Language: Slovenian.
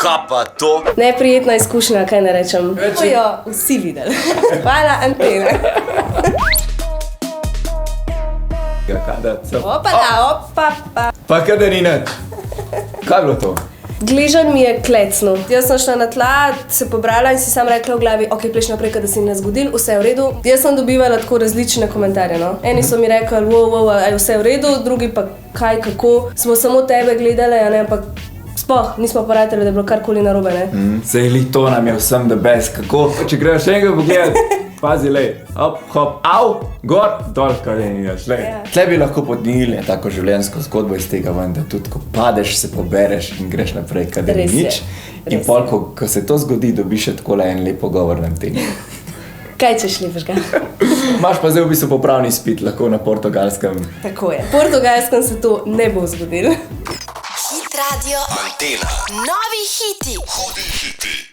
Kaj pa to? Neprijetna izkušnja, kaj ne rečem. To jo vsi videli. Hvala, Antena. Opa. Pa kada ni nič. Kaj je bilo to? Gližan mi je klecnil. Jaz sem šla na tla, se pobrala in si sam rekla v glavi, ok, pleš naprej, da se ni ne zgodil, vse je v redu. Jaz sem dobivala tako različne komentarje, no. Eni so mi rekli, wow, je vse v redu, drugi pa kaj, kako. Smo samo tebe gledali, a ne, ampak sploh nismo parateli, da je bilo karkoli narobe, ne. Sej li to nam je vsem the best, kako? Če greš še enkrat pogledat, pazi, lej, hop, au, gor, dol, kaj ne nidaš, lej. Tle bi lahko podnili tako življenjsko zgodbo iz tega ven, da tudi ko padeš, se pobereš in greš naprej, kadar ni nič. In pol, ko se to zgodi, dobiš še takole en lep pogovor na tem. Kaj češ lepšega? Imaš pa zdaj v bistvu popravni izpit, lahko na Portugalskem. Tako je. Portugalskem se to ne bo zgodilo. Hit Radio. Antena. Novi hiti. Hudi hiti.